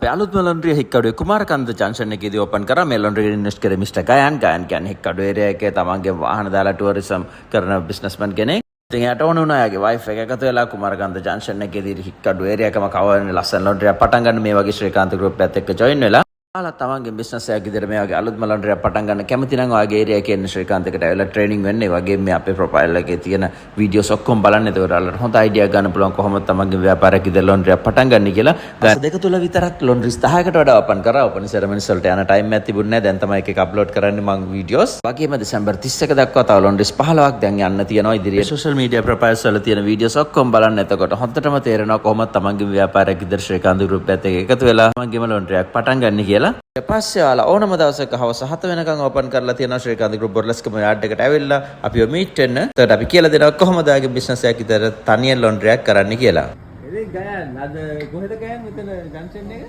අපි අලුත්ම ලොන්ඩ්‍රිය හික්කඩුවේ කුමාරකන්ද ජංක්ෂන් එකේදී ඕපන් කරා මේ ලොන්ඩ්‍රිය ඉන්වෙස්ට් කරේ මිස්ටර් ගයන් කියන්නේ හික්කඩුව ඒරියා එකේ තමන්ගේ වාහන දාලා ටුවරිසම් කරන බිස්නස්මන් කෙනෙක්. ඉතින් යට ඕන වුණා යාගේ වයිෆ් එක එකතු වෙලා කුමාරකන්ද ජංක්ෂන් එකේදී හික්කඩුව ඒරියා එකම කවරන ලස්සන ලොන්ඩ්‍රියක් පටන් ගන්න මේ වගේ ශ්‍රීකාන්ත ගෲප් එකත් එක්ක ජොයින් වෙලා ආලා තමන්ගේ බිස්නස් එකක් විදිහට මේ වගේ අලුත්ම ලොන්ඩ්‍රියක් පටන් ගන්න කැමති නම් ඔයගේ ඒරියා එකේ ඉන්න ශ්‍රීකාන්ත එකට ඇවිල්ලා ට්‍රේනින් වෙන්න. ඒ වගේම මේ අපේ ප්‍රොෆයිල් එකේ තියෙන වීඩියෝස් ඔක්කොම බලන්න. ඒකට ඔයාලට හොඳ අයිඩියා ගන්න පුළුවන් කොහොමද තමන්ගේ ව්‍යාපාරයක් විදිහට ලොන්ඩ්‍රියක් පටන් ගන්න කියලා. ගාස දෙක තුල විතරක් ලොන්ඩ්රිස් 10කට වඩා ඕපන් කරා. ඕපන් සෙරමනිස් වලට යන ටයිම් එකක් තිබුණේ නැහැ. දැන් තමයි එක අප්ලෝඩ් කරන්නේ මම වීඩියෝස්. වගේම දෙසැම්බර් 31 දක්වා තව ලොන්ඩ්රිස් 15ක් දැන් යන්න තියෙනවා ඉදිරියට. සෝෂල් මීඩියා ප්‍රොෆයිල්ස් වල තියෙන වීඩියෝස් ඔක්කොම බලන්න. එතකොට හොඳටම තේරෙනවා කොහොමද තමන්ගේ ව්‍යාපාරයක් විදිහට ශ්‍රීකාන්ත ගෲප් එකත් එක්ක එකතු වෙලා තමන්ගේම ලොන්ඩ්‍රියක් පටන් ගන්න කියලා. ඊට පස්සේ ඔයාලා ඕනම දවසක හවස 7 වෙනකන් ඕපන් කරලා තියෙනවා ශ්‍රීකාන්ත ගෲප් බොර්ලස්කම යාඩ් එකට ඇවිල්ලා අපිව මීට් වෙන්න. එතකොට අපි කියලා දෙනවා කොහොමද ආගේ බිස්නස් එකක් විතර තනියෙන් ලොන්ඩ්‍රියක් කරන්න කියලා. ඉතින් ගයන් අද කොහෙද ගයන් මෙතන ජංක්ෂන් එක?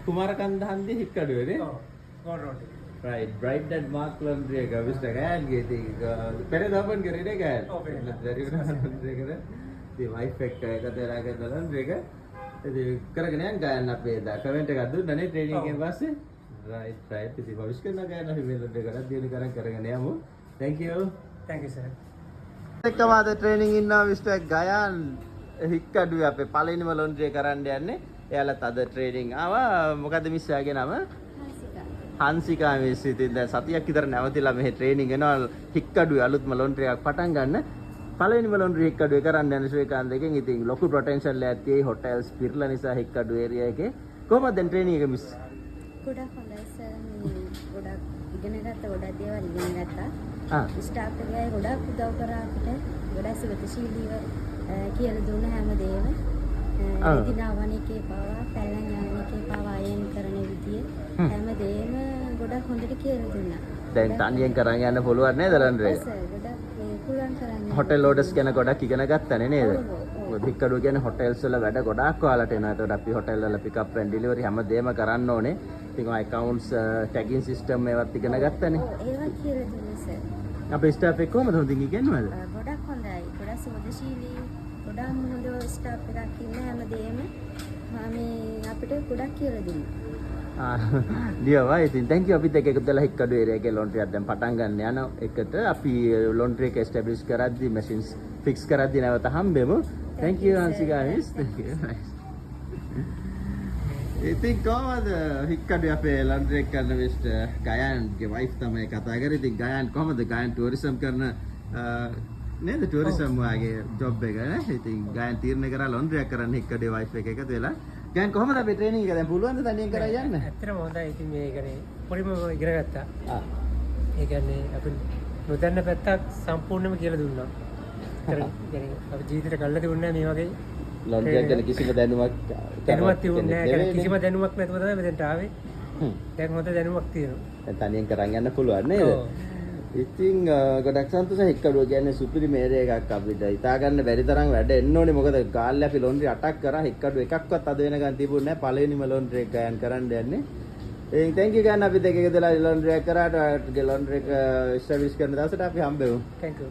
කුමාරකන්ද හන්දියේ හික්කඩුවේනේ. ඔව්. Galle road. right bright and mark laundry එක මිස්ටර් ගයන් ගේ ඉතින් පෙරේද ඕපන් කරේ නේ ගයන්. ඔව් පෙරේද. laundry එකද ඉතින් වයිෆ් එක්ක එකතු වෙලා කරන laundry එක. ඉතින් කරගෙන යන්න ගයන් අපේ දා කමෙන්ට් එකක් දුන්නානේ ට්‍රේනින් එකෙන් පස්සේ. right ඉතින් භවිෂ් කරන ගයන් අපි මේ laundry කරලා දිනු කරගෙන යමු. thank you sir. එක්කම අද ට්‍රේනින් ඉන්නවා මිස්ටර් ගයන් හික්කඩුවේ අපේ පළවෙනිම ලොන්ඩ්‍රිය කරන්න යන්නේ. එයාලත් අද ට්‍රේනින් ආවා. මොකද මිස් යාගේ නම? හංසිකා මිස්. ඉතින් දැන් සතියක් විතර නැවතිලා මෙහෙ ට්‍රේනින් එනවා හික්කඩුවේ අලුත්ම ලොන්ඩ්‍රියක් පටන් ගන්න. පළවෙනිම ලොන්ඩ්‍රි හික්කඩුවේ කරන්න යන ශ්‍රීකාන්ත එකෙන් ඉතින් ලොකු පොටෙන්ෂල් එකක් තියෙයි. හොටෙල්ස් පිරලා නිසා හික්කඩුවේ ඒරියා එකේ. කොහමද දැන් ට්‍රේනින් එක මිස්? ගොඩක් හොඳයි සර්. මේ ගොඩක් ඉගෙන ගත්ත ගොඩක් දේවල් ඉගෙන ගත්තා. ස්ටාෆ් එකේ ගොඩක් උදව් කරා අපිට. ගොඩක් සුගතිශීලීව කියලා දුන්න හැමදේම. දිනවණේකේ පාවා පැලන් යන්නේකේ පාවා අයන් කරන විදිය හැමදේම ගොඩක් හොඳට කියලා දුන්නා. දැන් තනියෙන් කරන් යන්න පුළුවන් නේද ලොන්ඩ්‍රි එක? සර් ගොඩක් පුළුවන් කරන්න. හොටෙල් ඕඩර්ස් ගැන ගොඩක් ඉගෙන ගත්තානේ නේද? හික්කඩුව කියන්නේ හොටෙල්ස් වල වැඩ ගොඩක් ඔයාලට එනවා. ඒකට අපි හොටෙල් වල පිකප් ඇන්ඩ් ඩිලිවරි හැමදේම කරන්න ඕනේ. ඉතින් ඔය accounts tagging system ඒවත් ඉගෙන ගත්තානේ. ඒවත් කියලා දුන්නා සර්. අපේ ස්ටාෆ් එක කොහමද හොඳින් ඉගෙනුවද? ගොඩක් හොඳයි. ගොඩක් සුවදශීලී. ගොඩක් හොඳ ස්ටාෆ් එකක් ඉන්න හැමදේම මේ අපිට ගොඩක් කියලා දුන්නා. ඩියවා ඉතින් thank you. අපිත් එක්ක එකතු වෙලා හික්කඩුවේ ඒරියා එකේ ලොන්ඩ්‍රි එකක් දැන් පටන් ගන්න යන එකට අපි ලොන්ඩ්‍රි එක එස්ටැබ්ලිෂ් කරද්දි මැෂින්ස් ෆික්ස් කරද්දි නැවත හම්බෙමු. thank you Hansika miss. thank you. ඉතින් කොහමද හික්කඩුවේ අපේ ලොන්ඩ්‍රි එක කරන මිස්ටර් ගයන්ගේ වයිෆ් තමයි කතා කරේ. ඉතින් ගයන් කොහමද ගයන් ටුවරිසම් කරන නේද ටුවරිසම් වාගේ ජොබ් එක නේ. ඉතින් ගයන් තීරණය කරා ලොන්ඩ්‍රි එකක් කරන්න හික්කඩුවේ වයිෆ් එක එකතු වෙලා. ගයන් කොහමද අපේ ට්‍රේනින් එක දැන් පුළුවන්ද තනියෙන් කරා යන්න? ඇත්තටම හොඳයි. ඉතින් මේ කරේ පොඩිම ඉගෙන ගත්තා. ඒ කියන්නේ අපි නොදන්න පැත්තක් සම්පූර්ණයෙන්ම කියලා දුන්නා. කියන්නේ අපි ජීවිතේට කල්ලා තිබුණේ නැහැ මේ වගේ ලොන්ඩ්‍රි එක ගැන කිසිම දැනුමක් තිබුණේ නැහැ. කිසිම දැනුමක් නැතුව තමයි මෙතෙන්ට ආවේ. දැන් හොඳ දැනුමක් තියෙනවා. දැන් තනියෙන් කරන් යන්න පුළුවන් නේද? ඉතින් ගොඩක් සන්තෝෂයි. හික්කඩුව කියන්නේ සුපිරි මේරේ එකක් අපිට හිතා ගන්න බැරි තරම් වැඩ එන්න ඕනේ. මොකද ගාල්ලේ අපි ලොන්ඩ්‍රි 8ක් කරා. හික්කඩුව එකක්වත් අද වෙනකන් තිබුණේ නැහැ. පළවෙනිම ලොන්ඩ්‍රි එක ගයන් කරන්න යන්නේ. ඉතින් thank you ගන්න අපි දෙක එකදලා ලොන්ඩ්‍රි එක කරාට ඔයාලගේ ලොන්ඩ්‍රි එක ස්ටැබ්ලිෂ් කරන දවසට අපි හම්බෙමු. thank you.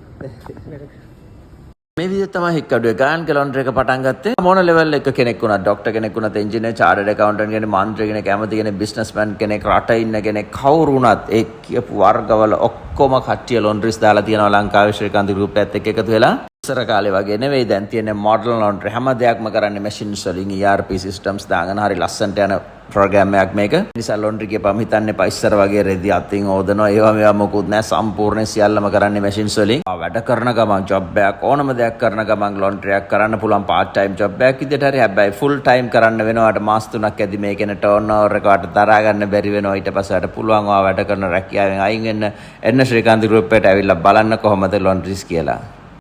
මේ විදිහට තමයි හික්කඩුවේ ගයන්ගේ ලොන්ඩ්‍රි එක පටන් ගත්තේ. මොන ලෙවල් එක කෙනෙක් වුණත් ડોක්ටර් කෙනෙක් වුණත් එන්ජිනියර් චාර්ටර්ඩ් ඇකවුන්ටන්ට් කෙනෙක් මන්ත්‍රී කෙනෙක් කැමති කෙනෙක් බිස්නස්මෑන් කෙනෙක් රට ඉන්න කෙනෙක් කවුරු වුණත් ඒ කියපු වර්ගවල ඔක්කොම කට්ටිය ලොන්ඩ්රිස් දාලා තියෙනවා ලංකාවේ ශ්‍රීකාන්ත ගෲප් එකත් එක්ක එකතු වෙලා. ඉස්සර කාලේ වගේ නෙවෙයි දැන් තියෙන මොඩර්න් ලොන්ඩ්‍රි හැම දෙයක්ම කරන්නේ මැෂින්ස් වලින් ERP සිස්ටම්ස් දාගෙන හරි ලස්සනට යන ප්‍රෝග්‍රෑම් එකක් මේක. නිසා ලොන්ඩ්‍රි කියපම හිතන්න එපා ඉස්සර වගේ රෙදි අතින් හොදනවා ඒවා මේවා මොකුත් නැහැ. සම්පූර්ණ සියල්ලම කරන්නේ මැෂින්ස් වලින්. වැඩ කරන ගමන් ජොබ් එකක් ඕනම දෙයක් කරන ගමන් ලොන්ඩ්‍රි එකක් කරන්න පුළුවන් පාර්ට් ටයිම් ජොබ් එකක් විදිහට හරි. හැබැයි ෆුල් ටයිම් කරන්න වෙනවාට මාස 3ක් ඇදි මේකෙන ටර්න් ඕවර් එක වට දරා ගන්න බැරි වෙනවා. ඊට පස්සේ අර පුළුවන් ඔයා වැඩ කරන රැකියාවෙන් අයින් වෙන්න එන්න ශ්‍රීකාන්ත ගෲප් එකට ඇවිල්ලා බලන්න කොහොමද ලොන්ඩ්රිස් කියලා.